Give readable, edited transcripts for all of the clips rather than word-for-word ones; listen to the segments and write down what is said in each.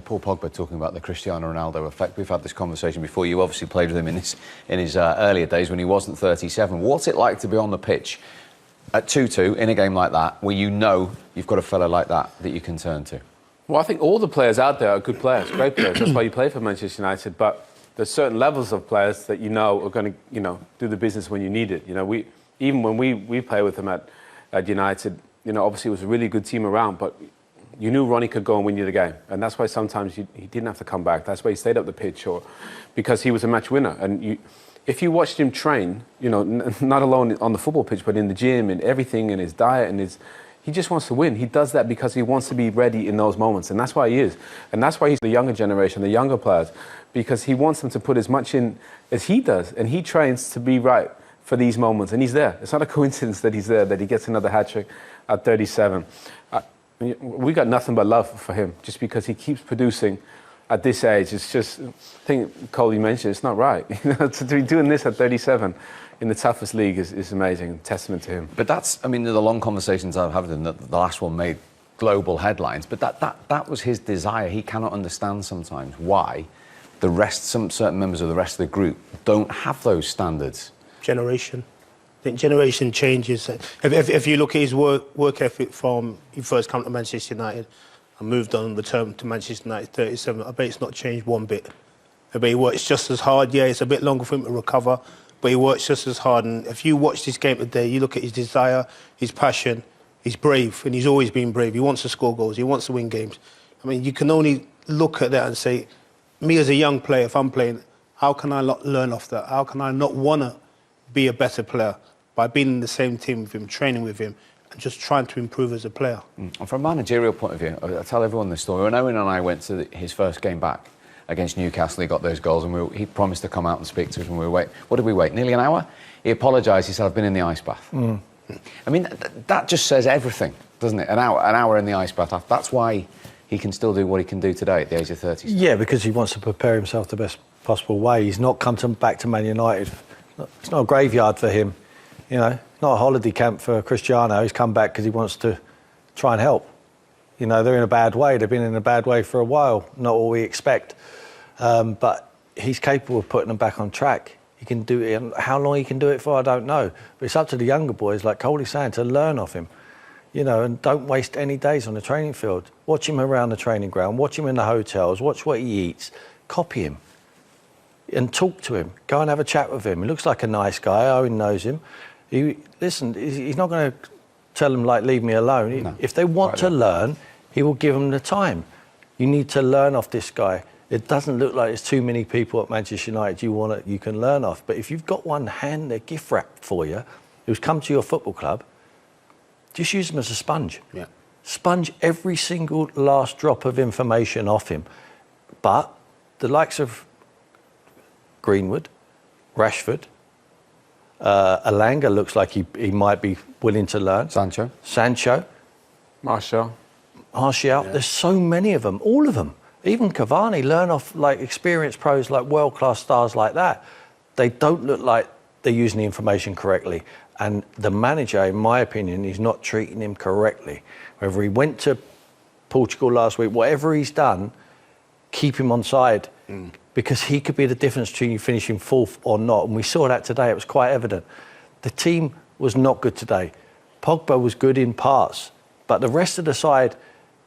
Paul Pogba talking about the Cristiano Ronaldo effect. We've had this conversation before. You obviously played with him in his earlier days when he wasn't 37. What's it like to be on the pitch at 2-2 in a game like that, where you know you've got a fella like that you can turn to? Well, I think all the players out there are good players, great players. That's why you play for Manchester United. But there's certain levels of players that you know are going to, do the business when you need it. Even when we play with them at United, obviously it was a really good team around, but you knew Ronnie could go and win you the game. And that's why sometimes he didn't have to come back. That's why he stayed up the pitch, because he was a match winner. And if you watched him train, not alone on the football pitch, but in the gym and everything, in his diet and he just wants to win. He does that because he wants to be ready in those moments. And that's why he is. And that's why he's the younger generation, the younger players, because he wants them to put as much in as he does. And he trains to be right for these moments. And he's there. It's not a coincidence that he's there, that he gets another hat-trick at 37. We got nothing but love for him, just because he keeps producing at this age. It's just, I think Cole, you mentioned, it's not right. To be doing this at 37 in the toughest league is amazing, testament to him. But that's, the long conversations I've had with him, the last one made global headlines, but that was his desire. He cannot understand sometimes why some certain members of the rest of the group don't have those standards. Generation. I think generation changes. If you look at his work ethic from he first came to Manchester United and moved on, returned to Manchester United 37, I bet it's not changed one bit. I bet he works just as hard. Yeah, it's a bit longer for him to recover, but he works just as hard. And if you watch this game today, you look at his desire, his passion, he's brave, and he's always been brave. He wants to score goals, he wants to win games. You can only look at that and say, me as a young player, if I'm playing, how can I not learn off that? How can I not want to be a better player? By being in the same team with him, training with him, and just trying to improve as a player. And from a managerial point of view, I tell everyone this story. When Owen and I went to his first game back against Newcastle, he got those goals, and he promised to come out and speak to us, and we were what did we wait? Nearly an hour? He apologised, he said, I've been in the ice bath. That just says everything, doesn't it? An hour in the ice bath. That's why he can still do what he can do today at the age of 30. Yeah, because he wants to prepare himself the best possible way. He's not come back to Man United. It's not a graveyard for him. Not a holiday camp for Cristiano. He's come back because he wants to try and help. They're in a bad way. They've been in a bad way for a while. Not what we expect. But he's capable of putting them back on track. He can do it. How long he can do it for, I don't know. But it's up to the younger boys, like Coley's saying, to learn off him. And don't waste any days on the training field. Watch him around the training ground. Watch him in the hotels. Watch what he eats. Copy him. And talk to him. Go and have a chat with him. He looks like a nice guy. Owen knows him. He's not going to tell them, leave me alone. No. If they want to learn, he will give them the time. You need to learn off this guy. It doesn't look like there's too many people at Manchester United you can learn off. But if you've got one hand, a gift wrap for you, who's come to your football club, just use him as a sponge. Yeah. Sponge every single last drop of information off him. But the likes of Greenwood, Rashford, Alanga looks like he might be willing to learn. Sancho. Martial. Yeah. There's so many of them, all of them. Even Cavani learn off experienced pros, world-class stars like that. They don't look like they're using the information correctly. And the manager, in my opinion, is not treating him correctly. Whether he went to Portugal last week, whatever he's done, keep him on side. Because he could be the difference between you finishing fourth or not. And we saw that today. It was quite evident. The team was not good today. Pogba was good in parts. But the rest of the side,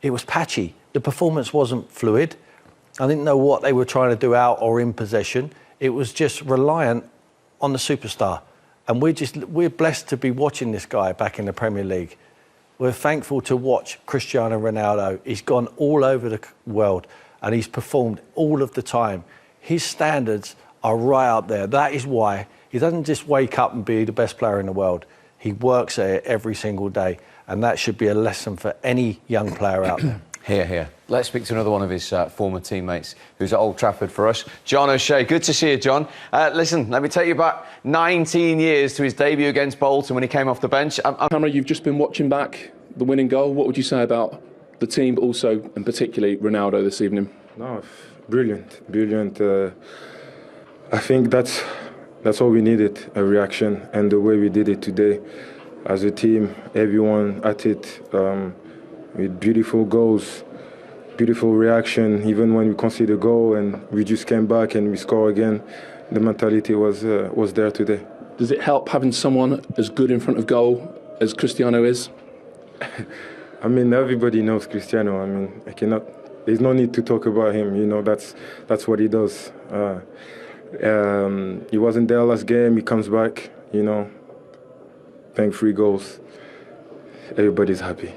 it was patchy. The performance wasn't fluid. I didn't know what they were trying to do out or in possession. It was just reliant on the superstar. And we're blessed to be watching this guy back in the Premier League. We're thankful to watch Cristiano Ronaldo. He's gone all over the world. And he's performed all of the time. His standards are right up there. That is why he doesn't just wake up and be the best player in the world. He works at it every single day. And that should be a lesson for any young player out there. Here. Let's speak to another one of his former teammates who's at Old Trafford for us. John O'Shea. Good to see you, John. Listen, let me take you back 19 years to his debut against Bolton when he came off the bench. Cameron, you've just been watching back the winning goal. What would you say about the team, but also, and particularly, Ronaldo this evening? No, brilliant. I think that's all we needed, a reaction, and the way we did it today. As a team, everyone at it, with beautiful goals. beautiful reaction. Even when we conceded a goal and we just came back and we score again, the mentality was there today. Does it help having someone as good in front of goal as Cristiano is? I mean, everybody knows Cristiano. I mean, there's no need to talk about him. You know, that's what he does. He wasn't there last game. He comes back, you know, playing 3 goals. Everybody's happy.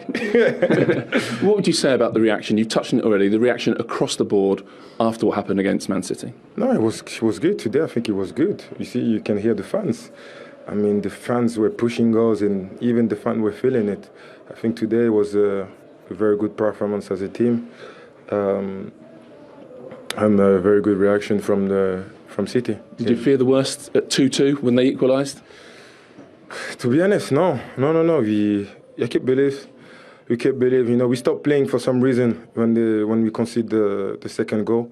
What would you say about the reaction? You've touched on it already, the reaction across the board after what happened against Man City. No, it was good today. I think it was good. You see, you can hear the fans. I mean, the fans were pushing goals and even the fans were feeling it. I think today was a very good performance as a team. And a very good reaction from City. Did you fear the worst at 2-2 when they equalised? To be honest, no. We kept believe. You know, we stopped playing for some reason when we conceded the second goal,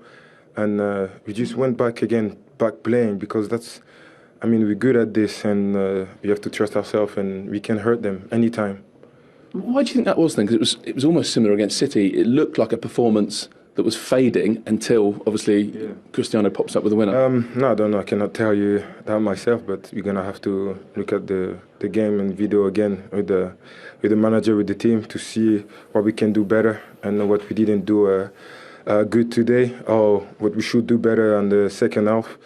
and we just went back playing because we're good at this, and we have to trust ourselves, and we can hurt them anytime. Why do you think that was then? Because it was almost similar against City. It looked like a performance that was fading until, obviously, Cristiano pops up with a winner. No, I don't know. I cannot tell you that myself, but we're going to have to look at the game and video again with the manager, with the team, to see what we can do better and what we didn't do good today, or what we should do better in the second half.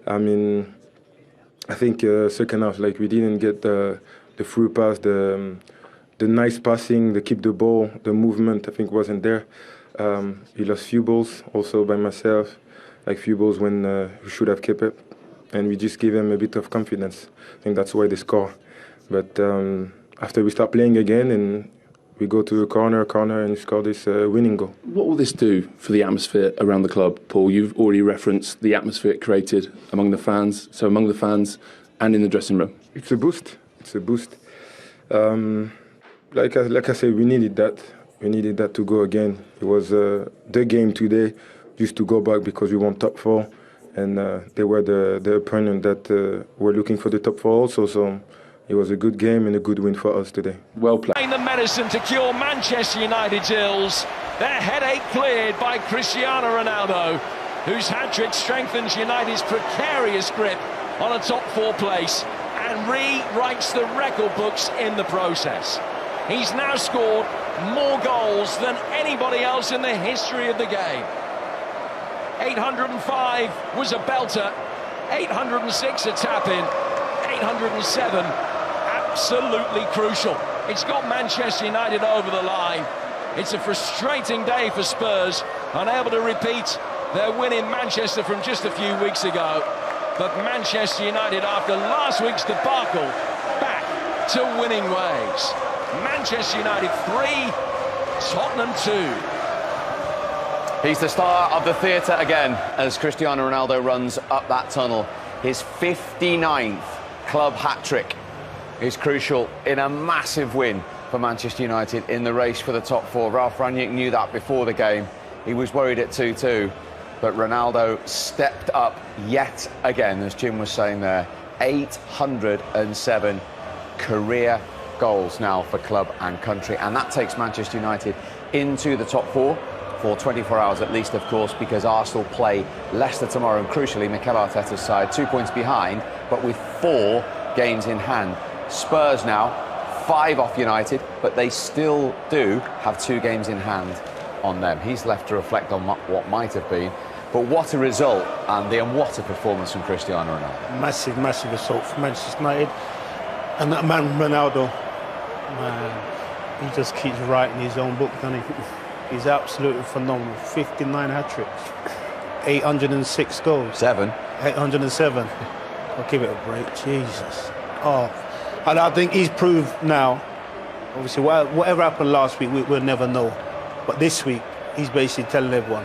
I mean, I think second half, like, we didn't get the through pass, the nice passing, the keep the ball, the movement, I think, wasn't there. We lost few balls also by myself, like few balls when we should have kept it, and we just gave them a bit of confidence. I think that's why they score. But after we start playing again and we go to a corner and score this winning goal. What will this do for the atmosphere around the club, Paul? You've already referenced the atmosphere it created among the fans, and in the dressing room. It's a boost. Like I said, we needed that. We needed that to go again. It was the game today, just to go back because we want top 4, and they were the opponent that were looking for the top 4 also. So it was a good game and a good win for us today. Well played. The medicine to cure Manchester United's ills. Their headache cleared by Cristiano Ronaldo, whose hat-trick strengthens United's precarious grip on a top 4 place and rewrites the record books in the process. He's now scored more goals than anybody else in the history of the game. 805 was a belter, 806 a tap-in, 807 absolutely crucial. It's got Manchester United over the line. It's a frustrating day for Spurs, unable to repeat their win in Manchester from just a few weeks ago. But Manchester United, after last week's debacle, back to winning ways. Manchester United 3, Tottenham 2. He's the star of the theatre again as Cristiano Ronaldo runs up that tunnel. His 59th club hat-trick is crucial in a massive win for Manchester United in the race for the top 4. Ralph Rangnick knew that before the game. He was worried at 2-2, but Ronaldo stepped up yet again, as Jim was saying there. 807 career goals now for club and country, and that takes Manchester United into the top 4 for 24 hours at least, of course, because Arsenal play Leicester tomorrow, and crucially Mikel Arteta's side 2 points behind but with 4 games in hand. Spurs now 5 off United, but they still do have 2 games in hand on them. He's left to reflect on what might have been, but what a result, Andy, and what a performance from Cristiano Ronaldo. Massive result for Manchester United. And that man Ronaldo, man, he just keeps writing his own book, doesn't he? He's absolutely phenomenal. 59 hat-tricks, 806 goals. 807. I'll give it a break, Jesus. Oh, and I think he's proved now, obviously, whatever happened last week, we'll never know. But this week, he's basically telling everyone,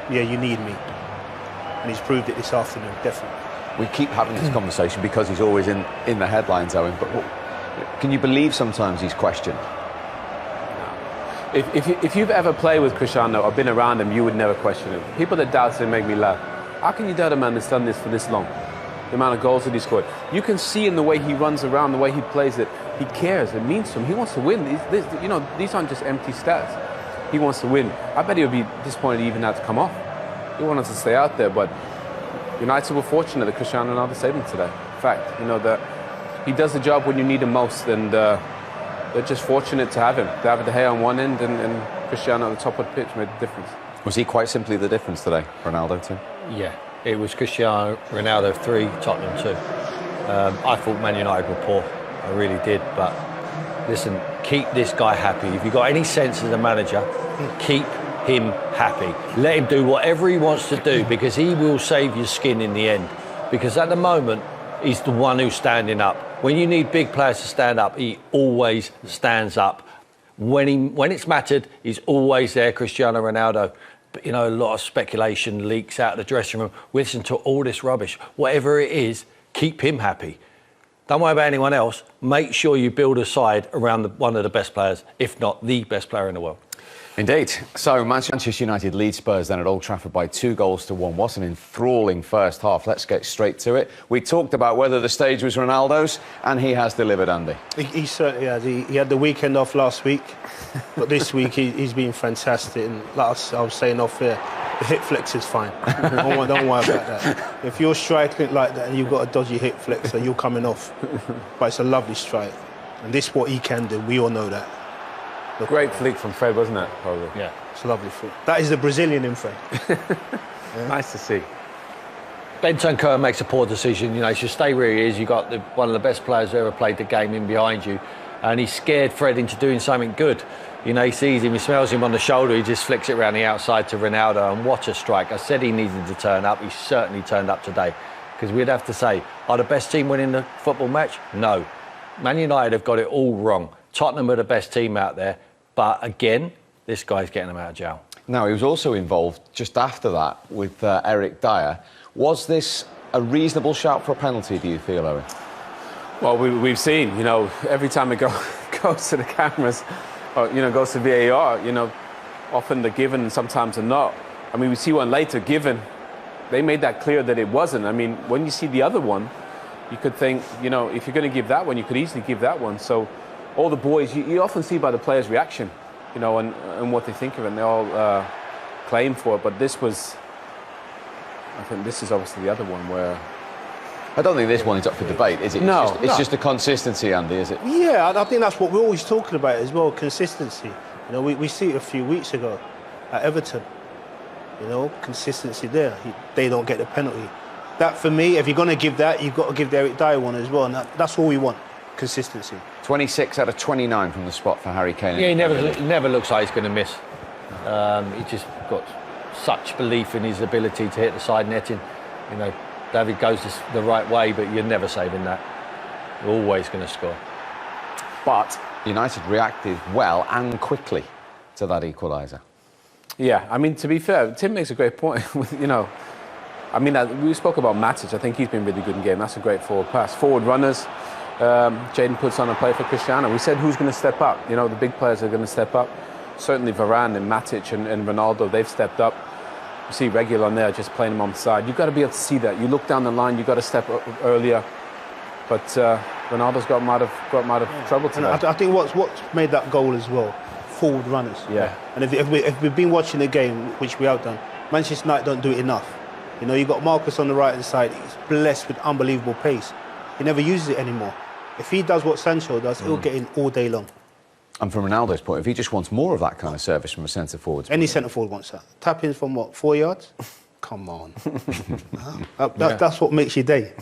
yeah, you need me. And he's proved it this afternoon, definitely. We keep having this conversation because he's always in the headlines, Owen, but can you believe sometimes he's questioned? If you've ever played with Cristiano or been around him, you would never question him. People that doubt him make me laugh. How can you doubt a man that's done this for this long? The amount of goals that he scored. You can see in the way he runs around, the way he plays it, he cares, it means to him. He wants to win. These aren't just empty stats. He wants to win. I bet he would be disappointed he even had to come off. He wanted to stay out there, but United were fortunate that Cristiano Ronaldo saved him today. In fact, that he does the job when you need him most, and they're just fortunate to have him. David De Gea on one end and Cristiano at the top of the pitch made the difference. Was he quite simply the difference today, Ronaldo too? Yeah, it was Cristiano Ronaldo 3, Tottenham 2. I thought Man United were poor, I really did, but listen, keep this guy happy. If you've got any sense as a manager, keep him happy. Let him do whatever he wants to do, because he will save your skin in the end. Because at the moment, he's the one who's standing up. When you need big players to stand up, he always stands up. When it's mattered, he's always there, Cristiano Ronaldo. But, a lot of speculation leaks out of the dressing room. We listen to all this rubbish. Whatever it is, keep him happy. Don't worry about anyone else. Make sure you build a side around one of the best players, if not the best player in the world. Indeed. So Manchester United lead Spurs then at Old Trafford by 2-1. What an enthralling first half. Let's get straight to it. We talked about whether the stage was Ronaldo's, and he has delivered, Andy. He certainly has. He had the weekend off last week, but this week he's been fantastic. And like I was saying off here, the hip flex is fine. Don't worry about that. If you're striking it like that and you've got a dodgy hip flexor, you're coming off. But it's a lovely strike. And this is what he can do. We all know that. Great flick from Fred, wasn't it? Probably. Yeah, it's a lovely flick. That is the Brazilian in Fred. Yeah. Nice to see. Bentancur makes a poor decision. He should stay where he is. You've got one of the best players who ever played the game in behind you. And he scared Fred into doing something good. He sees him, he smells him on the shoulder, he just flicks it around the outside to Ronaldo, and what a strike. I said he needed to turn up. He certainly turned up today. Because we'd have to say, are the best team winning the football match? No. Man United have got it all wrong. Tottenham are the best team out there. But again, this guy's getting them out of jail. Now, he was also involved just after that with Eric Dyer. Was this a reasonable shout for a penalty, do you feel, Owen? Well, we've seen, every time it goes to the cameras, or, goes to VAR, often they're given and sometimes they're not. I mean, we see one later given. They made that clear that it wasn't. I mean, when you see the other one, you could think, if you're going to give that one, you could easily give that one. So all the boys, you often see by the players' reaction, and what they think of it, and they all claim for it. But I think this is obviously the other one where... I don't think this one is up for debate, is it? No. It's just the consistency, Andy, is it? Yeah, I think that's what we're always talking about as well, consistency. We see it a few weeks ago at Everton. Consistency there. They don't get the penalty. That, for me, if you're going to give that, you've got to give the Eric Dyer one as well. And that's all we want, consistency. 26 out of 29 from the spot for Harry Kane. Yeah, he never looks like he's going to miss. He just got such belief in his ability to hit the side netting. David goes the right way, but you're never saving that. You're always going to score. But United reacted well and quickly to that equaliser. Yeah, I mean, to be fair, Tim makes a great point. I mean, we spoke about Matic. I think he's been really good in game. That's a great forward pass. Forward runners, Jadon puts on a play for Cristiano. We said who's going to step up? The big players are going to step up. Certainly Varane and Matic and Ronaldo, they've stepped up. You see Regular on there, just playing him on the side. You've got to be able to see that. You look down the line, you've got to step up earlier. But Ronaldo's got him out of trouble today. And I think what's made that goal as well, forward runners. Yeah. And if we've been watching the game, which we have done, Manchester United don't do it enough. You've got Marcus on the right-hand side. He's blessed with unbelievable pace. He never uses it anymore. If he does what Sancho does, he'll get in all day long. And from Ronaldo's point, if he just wants more of that kind of service from a centre-forward... Any centre-forward wants that. Tap-ins from what, 4 yards? Come on. That's what makes your day.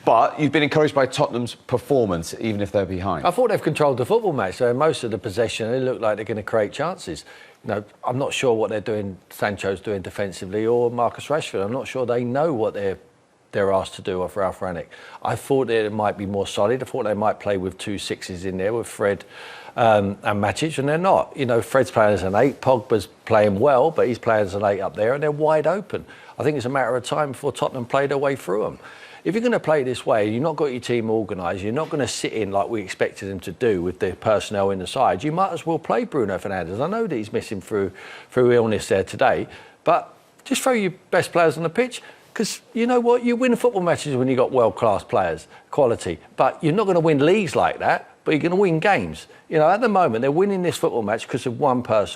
But you've been encouraged by Tottenham's performance, even if they're behind. I thought they've controlled the football match. So most of the possession, they look like they're going to create chances. I'm not sure what they're doing, Sancho's doing defensively, or Marcus Rashford. I'm not sure they know what they're asked to do off Ralph Rangnick. I thought that it might be more solid. I thought they might play with 2 6s in there with Fred and Matic, and they're not. Fred's playing as an 8, Pogba's playing well, but he's playing as an 8 up there, and they're wide open. I think it's a matter of time before Tottenham play their way through them. If you're going to play this way, you've not got your team organised, you're not going to sit in like we expected them to do with the personnel in the side, you might as well play Bruno Fernandes. I know that he's missing through illness there today, but just throw your best players on the pitch. Because you know what? You win football matches when you've got world-class players, quality. But you're not going to win leagues like that but you're going to win games. You know, at the moment, they're winning this football match because of one person.